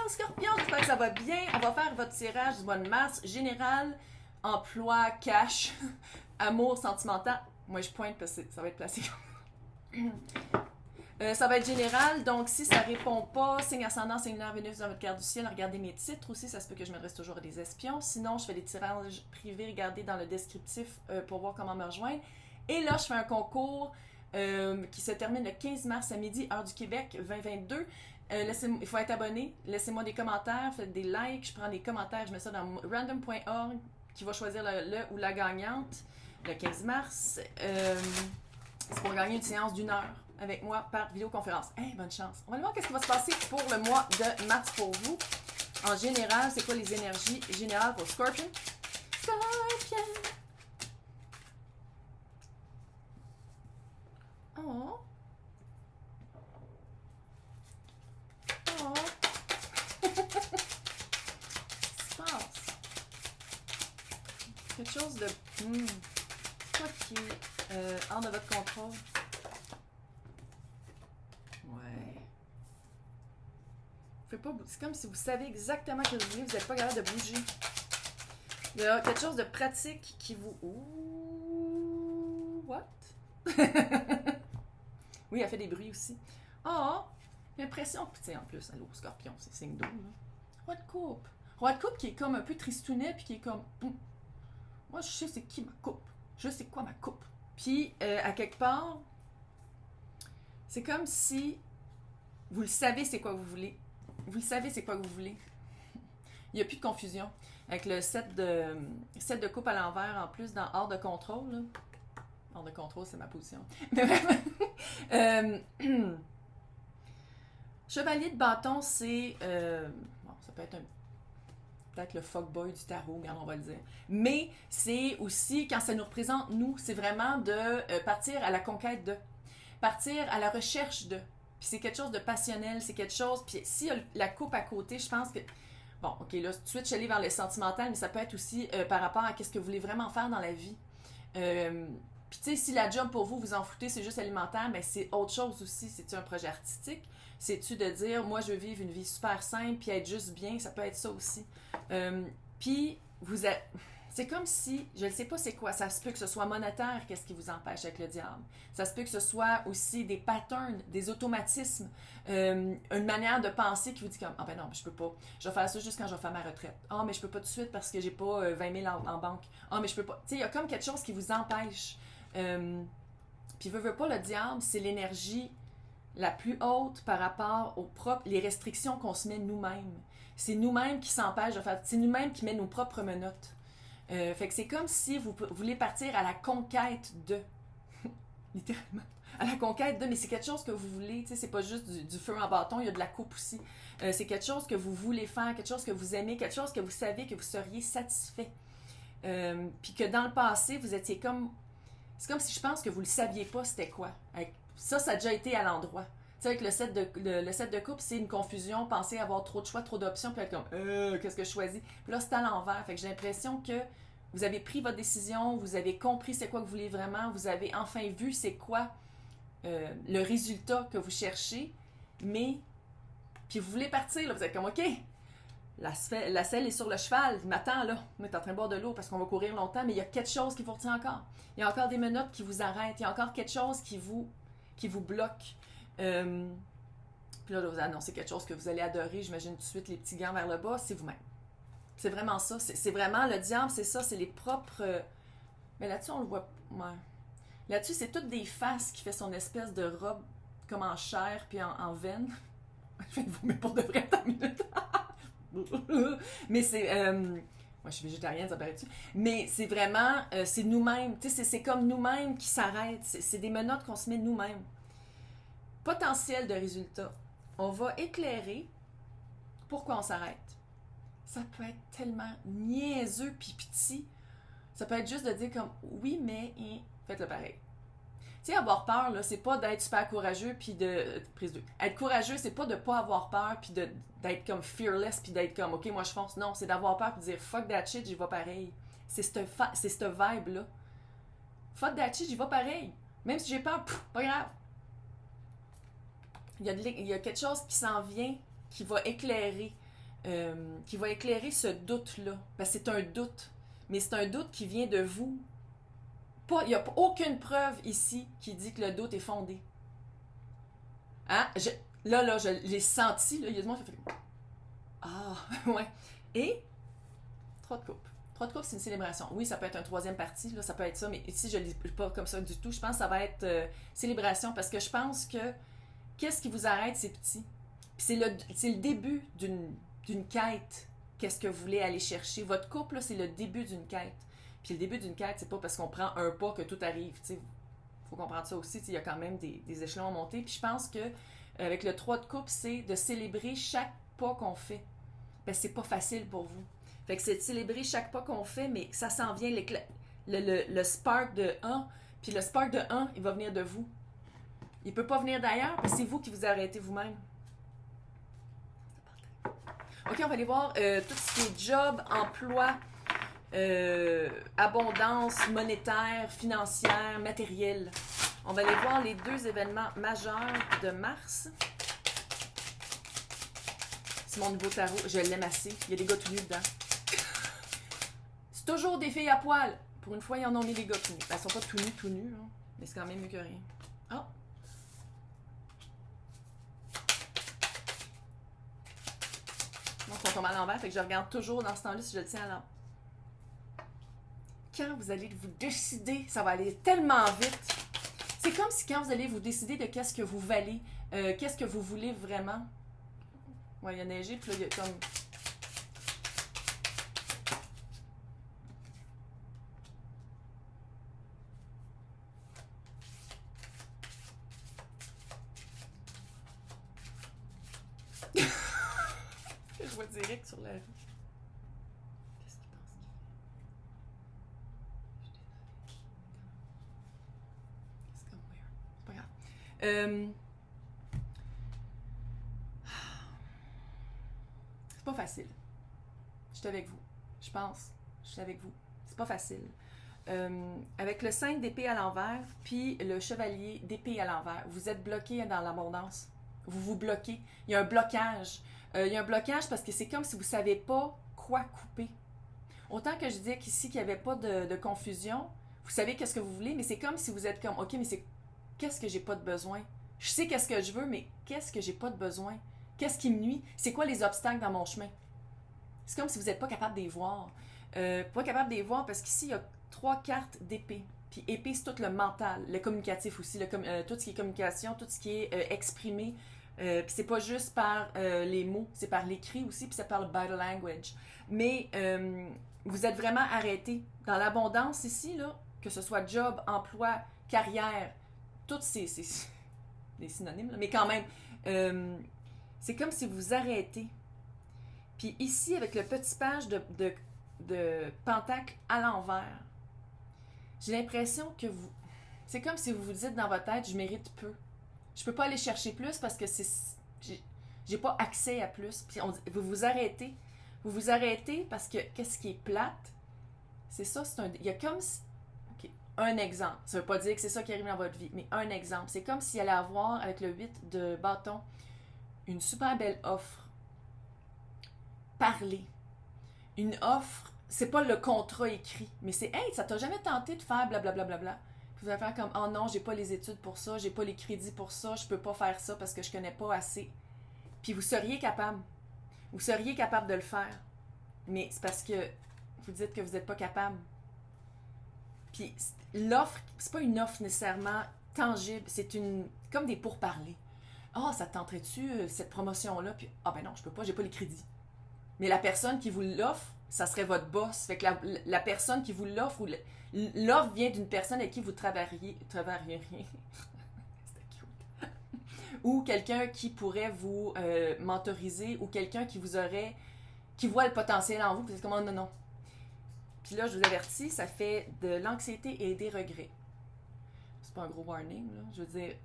Scorpion, j'espère que ça va bien. On va faire votre tirage du mois de mars. Général, emploi, cash, amour, sentimental. Moi, je pointe parce que ça va être placé. Ça va être général, donc si ça répond pas, signe ascendant, signe lunaire, Vénus dans votre carte du ciel, regardez mes titres aussi, ça se peut que je m'adresse toujours à des espions. Sinon, je fais des tirages privés, regardez dans le descriptif pour voir comment me rejoindre. Et là, je fais un concours qui se termine le 15 mars à midi, heure du Québec, 2022. Il faut être abonné, laissez-moi des commentaires, faites des likes, je prends des commentaires, je mets ça dans random.org qui va choisir le ou la gagnante le 15 mars. C'est pour gagner une séance d'1 heure avec moi par vidéoconférence. Hey, bonne chance. On va aller voir qu'est-ce qui va se passer pour le mois de mars pour vous. En général, c'est quoi les énergies générales pour Scorpion? Scorpion! Oh! Oh! Qu'est-ce qui se passe? Quelque chose de... quoi qui est hors de votre contrôle? Ouais. C'est comme si vous savez exactement ce que vous voulez, vous n'êtes pas capable de bouger. Il y a quelque chose de pratique qui vous... Ouh, what? Oui, elle fait des bruits aussi. Oh, j'ai l'impression que, tu sais, en plus, allô, Scorpion, c'est signe d'eau, là. Roi de coupe. Roi de coupe qui est comme un peu tristounet, puis qui est comme... Moi, je sais c'est qui ma coupe. Je sais quoi ma coupe. Puis, à quelque part, c'est comme si vous le savez c'est quoi vous voulez. Vous le savez c'est quoi que vous voulez. Il n'y a plus de confusion. Avec le set de coupe à l'envers, en plus, dans hors de contrôle, là. Hors de contrôle, c'est ma position. Mais bref. Chevalier de bâton, c'est... bon, ça peut être peut-être le fuckboy du tarot, regarde, on va le dire. Mais c'est aussi, quand ça nous représente, nous, c'est vraiment de partir à la conquête de. Partir à la recherche de. Puis c'est quelque chose de passionnel, c'est quelque chose... Puis s'il y a la coupe à côté, je pense que... Bon, ok, là, tout de suite, je suis allée vers le sentimental, mais ça peut être aussi par rapport à qu'est-ce que vous voulez vraiment faire dans la vie. Puis tu sais, si la job pour vous, vous en foutez, c'est juste alimentaire, mais c'est autre chose aussi. C'est-tu un projet artistique? C'est-tu de dire, moi, je veux vivre une vie super simple, puis être juste bien? Ça peut être ça aussi. Puis, vous êtes... C'est comme si, je ne sais pas c'est quoi, ça se peut que ce soit monétaire, qu'est-ce qui vous empêche avec le diable. Ça se peut que ce soit aussi des patterns, des automatismes, une manière de penser qui vous dit comme, ah ben non, je peux pas, je vais faire ça juste quand je vais faire ma retraite. Ah, mais je peux pas tout de suite parce que j'ai pas 20 000 en banque. Ah, mais je peux pas. Tu sais, il y a comme quelque chose qui vous empêche. Puis, veut pas, le diable, c'est l'énergie la plus haute par rapport aux propres, les restrictions qu'on se met nous-mêmes. C'est nous-mêmes qui s'empêchent de faire, c'est nous-mêmes qui met nos propres menottes. Fait que c'est comme si vous voulez partir à la conquête de, littéralement, à la conquête de, mais c'est quelque chose que vous voulez, tu sais, c'est pas juste du feu en bâton, il y a de la coupe aussi. C'est quelque chose que vous voulez faire, quelque chose que vous aimez, quelque chose que vous savez que vous seriez satisfait. Puis que dans le passé, vous étiez comme, c'est comme si je pense que vous le saviez pas c'était quoi. Ça a déjà été à l'endroit. Tu sais, avec le set de coupe, c'est une confusion, penser avoir trop de choix, trop d'options, puis être comme, qu'est-ce que je choisis? Puis là, c'est à l'envers. Fait que j'ai l'impression que vous avez pris votre décision, vous avez compris c'est quoi que vous voulez vraiment, vous avez enfin vu c'est quoi le résultat que vous cherchez, mais, puis vous voulez partir, là, vous êtes comme, OK, la selle est sur le cheval, il m'attend là, on est en train de boire de l'eau parce qu'on va courir longtemps, mais il y a quelque chose qui vous retient encore. Il y a encore des menottes qui vous arrêtent, il y a encore quelque chose qui vous bloque. Puis là, je vais vous annoncer quelque chose que vous allez adorer, j'imagine tout de suite les petits gants vers le bas, c'est vous-même. C'est vraiment ça, c'est vraiment le diable, c'est ça, c'est les propres... Mais là-dessus, on le voit... Ouais. Là-dessus, c'est toutes des faces qui fait son espèce de robe comme en chair puis en veine. Je vais vous mettre pour de vrai dans une minute. Mais c'est... moi, je suis végétarienne, ça paraît-tu? Mais c'est vraiment... c'est nous-mêmes. Tu sais, c'est comme nous-mêmes qui s'arrêtent. C'est des menottes qu'on se met nous-mêmes. Potentiel de résultat. On va éclairer pourquoi on s'arrête. Ça peut être tellement niaiseux pis petit. Ça peut être juste de dire comme oui, mais faites-le pareil. Tu sais, avoir peur, là, c'est pas d'être super courageux puis de. Prise 2. Être courageux, c'est pas de pas avoir peur puis d'être comme fearless puis d'être comme ok, moi je fonce. Non, c'est d'avoir peur puis de dire fuck that shit, j'y vais pareil. C'est cette vibe-là. Fuck that shit, j'y vais pareil. Même si j'ai peur, pas grave. Il y a quelque chose qui s'en vient qui va éclairer qui va éclairer ce doute-là. Parce que c'est un doute, mais c'est un doute qui vient de vous. Il n'y a aucune preuve ici qui dit que le doute est fondé. Hein? Là, je l'ai senti, là, il y a du monde qui a fait... Ah, ouais. Et, 3 de coupe. 3 de coupe, c'est une célébration. Oui, ça peut être un troisième parti, là, ça peut être ça, mais ici, je ne lis pas comme ça du tout. Je pense que ça va être célébration, parce que je pense que qu'est-ce qui vous arrête, c'est petit. Puis c'est le début d'une quête. Qu'est-ce que vous voulez aller chercher? Votre couple, là, c'est le début d'une quête. Puis le début d'une quête, c'est pas parce qu'on prend un pas que tout arrive. Il faut comprendre ça aussi. Il y a quand même des échelons à monter. Puis je pense que avec le 3 de coupe, c'est de célébrer chaque pas qu'on fait. Parce que c'est pas facile pour vous. Fait que c'est de célébrer chaque pas qu'on fait, mais ça s'en vient, le spark de 1. Puis le spark de 1, il va venir de vous. Il peut pas venir d'ailleurs, parce que c'est vous qui vous arrêtez vous-même. OK, on va aller voir tout ce qui est job, emploi, abondance monétaire, financière, matérielle. On va aller voir les 2 événements majeurs de mars. C'est mon nouveau tarot. Je l'aime assez. Il y a des gars tout nus dedans. C'est toujours des filles à poil. Pour une fois, ils en ont mis des gars tout nus. Elles sont pas tout nus, hein, mais c'est quand même mieux que rien. Ah! Bon, ils sont tombés à l'envers, fait que je regarde toujours dans ce temps-là si je le tiens à l'envers. Quand vous allez vous décider, ça va aller tellement vite. C'est comme si quand vous allez vous décider de qu'est-ce que vous valez, qu'est-ce que vous voulez vraiment. Ouais, il y a neigé, puis là, il y a comme... Je vois direct sur la rue. Qu'est-ce qu'il pense qu'il fait? C'est comme weird. C'est pas grave. C'est pas facile. Je suis avec vous. Je pense. Je suis avec vous. C'est pas facile. Avec le 5 d'épée à l'envers, puis le chevalier d'épée à l'envers, vous êtes bloqué dans l'abondance. Vous vous bloquez. Il y a un blocage. Il y a un blocage parce que c'est comme si vous ne savez pas quoi couper. Autant que je disais qu'ici, qu'il n'y avait pas de confusion, vous savez qu'est-ce que vous voulez, mais c'est comme si vous êtes comme, OK, mais c'est qu'est-ce que j'ai pas de besoin? Je sais qu'est-ce que je veux, mais qu'est-ce que j'ai pas de besoin? Qu'est-ce qui me nuit? C'est quoi les obstacles dans mon chemin? C'est comme si vous n'êtes pas capable de les voir. Pas capable de les voir parce qu'ici, il y a 3 cartes d'épée. Puis épée, c'est tout le mental, le communicatif aussi, tout ce qui est communication, tout ce qui est exprimé. Puis c'est pas juste par les mots, c'est par l'écrit aussi, puis c'est par le body language. Mais vous êtes vraiment arrêté. Dans l'abondance ici, là, que ce soit job, emploi, carrière, toutes ces des synonymes, là, mais quand même, c'est comme si vous arrêtez. Puis ici, avec le petit page de pentacle à l'envers, j'ai l'impression que vous... C'est comme si vous vous dites dans votre tête, je mérite peu. Je peux pas aller chercher plus parce que j'ai pas accès à plus. Puis vous vous arrêtez. Vous vous arrêtez parce que qu'est-ce qui est plate, c'est ça, il y a comme... Okay, un exemple. Ça veut pas dire que c'est ça qui arrive dans votre vie, mais un exemple. C'est comme s'il allait avoir, avec le 8 de bâton, une super belle offre. Parler. Une offre, c'est pas le contrat écrit, mais c'est « Hey, ça t'a jamais tenté de faire blablabla. » Vous allez faire comme « Oh non, j'ai pas les études pour ça, j'ai pas les crédits pour ça, je peux pas faire ça parce que je connais pas assez. » Puis vous seriez capable. Vous seriez capable de le faire. Mais c'est parce que vous dites que vous n'êtes pas capable. Puis l'offre, c'est pas une offre nécessairement tangible, c'est comme des pourparlers. « Ah, ça te tenterait-tu cette promotion-là? » Puis « Ah ben non, je peux pas, j'ai pas les crédits. » Mais la personne qui vous l'offre, ça serait votre boss. Fait que la personne qui vous l'offre, l'offre vient d'une personne avec qui vous travailleriez. C'était cute. Ou quelqu'un qui pourrait vous mentoriser, ou quelqu'un qui voit le potentiel en vous. Vous êtes comme, oh, non, non. Puis là, je vous avertis, ça fait de l'anxiété et des regrets. C'est pas un gros warning, là. Je veux dire,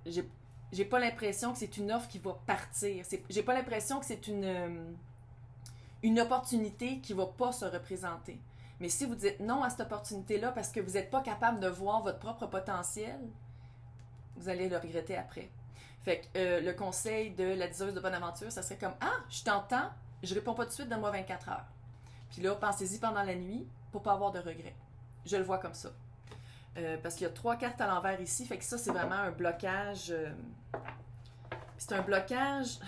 j'ai pas l'impression que c'est une offre qui va partir. J'ai pas l'impression que c'est une opportunité qui ne va pas se représenter. Mais si vous dites non à cette opportunité-là parce que vous n'êtes pas capable de voir votre propre potentiel, vous allez le regretter après. Fait que le conseil de la diseuse de bonne aventure, ça serait comme « Ah, je t'entends, je réponds pas tout de suite, donne-moi 24 heures. Puis là, pensez-y pendant la nuit pour pas avoir de regrets. Je le vois comme ça. Parce qu'il y a 3 cartes à l'envers ici, fait que ça, c'est vraiment un blocage. C'est un blocage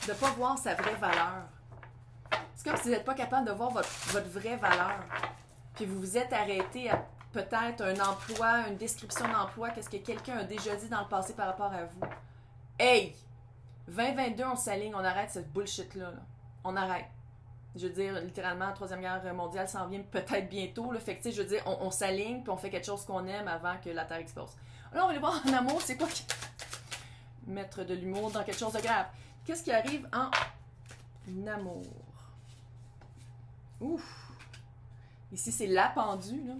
de pas voir sa vraie valeur. C'est comme si vous n'êtes pas capable de voir votre vraie valeur. Puis vous vous êtes arrêté à peut-être un emploi, une description d'emploi, qu'est-ce que quelqu'un a déjà dit dans le passé par rapport à vous. Hey! 2022, on s'aligne, on arrête cette bullshit-là. Là. On arrête. Je veux dire, littéralement, la Troisième Guerre mondiale s'en vient peut-être bientôt. Là. Fait que, tu sais, je veux dire, on s'aligne puis on fait quelque chose qu'on aime avant que la Terre explose. Là, on va aller voir en amour, c'est quoi qui... Mettre de l'humour dans quelque chose de grave. Qu'est-ce qui arrive en amour? Ouf! Ici, c'est la pendue, là.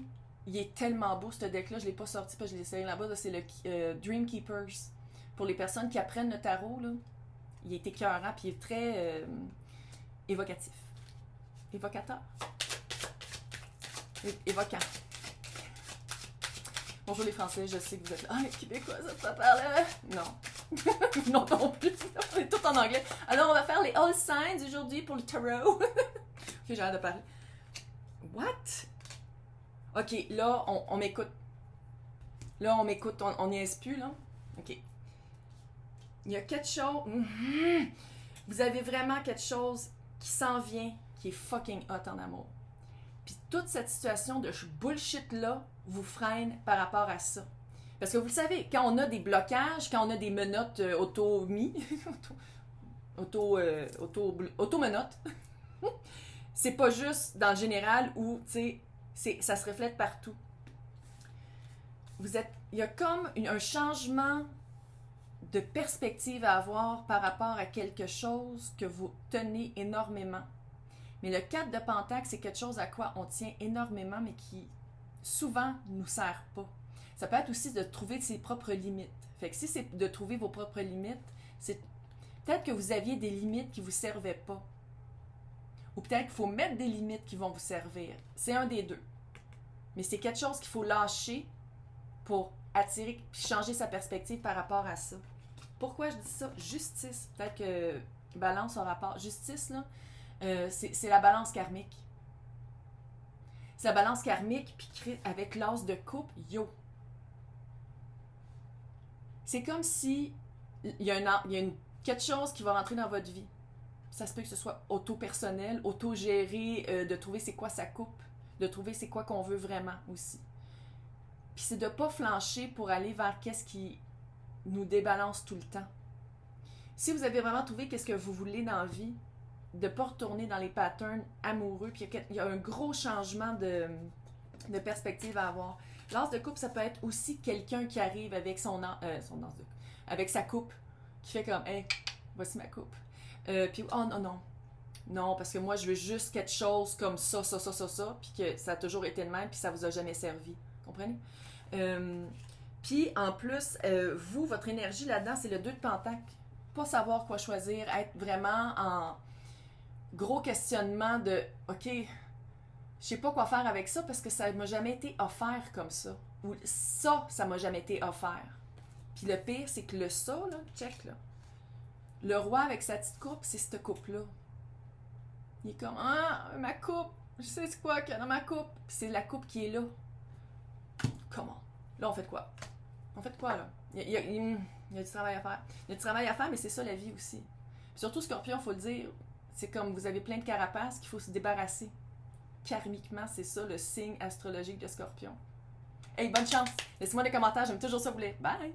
Il est tellement beau, ce deck-là. Je ne l'ai pas sorti, parce que je l'ai essayé là-bas. Là, c'est le Dream Keepers. Pour les personnes qui apprennent le tarot, là, il est écœurant, puis il est très évocatif. Évocateur. Évoquant. Bonjour les Français, je sais que vous êtes là. Ah, les Québécois, ça parle. Non. Non, non plus. On est tout en anglais. Alors, on va faire les All Signs aujourd'hui pour le tarot. Ok, j'ai hâte de parler. What? Ok, là, on m'écoute. Là, on m'écoute, on n'y est plus, là. Ok. Il y a quelque chose... Vous avez vraiment quelque chose qui s'en vient, qui est fucking hot en amour. Puis toute cette situation de bullshit-là vous freine par rapport à ça. Parce que vous le savez, quand on a des blocages, quand on a des menottes auto-mis, auto-menottes, c'est pas juste dans le général où, tu sais, ça se reflète partout. Il y a comme un changement de perspective à avoir par rapport à quelque chose que vous tenez énormément. Mais le 4 de Pentacle, c'est quelque chose à quoi on tient énormément, mais qui souvent ne nous sert pas. Ça peut être aussi de trouver ses propres limites. Fait que si c'est de trouver vos propres limites, c'est peut-être que vous aviez des limites qui ne vous servaient pas. Ou peut-être qu'il faut mettre des limites qui vont vous servir. C'est un des deux. Mais c'est quelque chose qu'il faut lâcher pour attirer puis changer sa perspective par rapport à ça. Pourquoi je dis ça? Justice. Peut-être que balance en rapport. Justice, là, c'est la balance karmique. C'est la balance karmique, puis avec l'as de coupe, yo. C'est comme si il y a quelque chose qui va rentrer dans votre vie. Ça se peut que ce soit auto-personnel, auto-géré, de trouver c'est quoi sa coupe, de trouver c'est quoi qu'on veut vraiment aussi. Puis c'est de ne pas flancher pour aller vers qu'est-ce qui nous débalance tout le temps. Si vous avez vraiment trouvé qu'est-ce que vous voulez dans la vie, de ne pas retourner dans les patterns amoureux, puis il y a un gros changement de perspective à avoir. L'as de coupe, ça peut être aussi quelqu'un qui arrive avec avec sa coupe, qui fait comme « Hey, voici ma coupe ». Puis « Oh non, non, non, parce que moi, je veux juste quelque chose comme ça, puis que ça a toujours été le même, puis ça vous a jamais servi. » Comprenez? Puis, en plus, vous, votre énergie là-dedans, c'est le 2 de Pentacle. Pas savoir quoi choisir, être vraiment en gros questionnement de « OK, je sais pas quoi faire avec ça parce que ça m'a jamais été offert comme ça. » Ou « ça m'a jamais été offert. » Puis le pire, c'est que le ça, là, check, là. Le roi avec sa petite coupe, c'est cette coupe-là. Il est comme « Ah, ma coupe, je sais c'est quoi qu'il y a dans ma coupe. » Puis c'est la coupe qui est là. Comment? Là, on fait quoi? On fait quoi, là? Il y a du travail à faire. Il y a du travail à faire, mais c'est ça la vie aussi. Puis surtout, Scorpion, il faut le dire, c'est comme vous avez plein de carapaces qu'il faut se débarrasser. Karmiquement, c'est ça le signe astrologique de Scorpion. Hey, bonne chance! Laissez-moi des commentaires, j'aime toujours ça vous lire. Bye!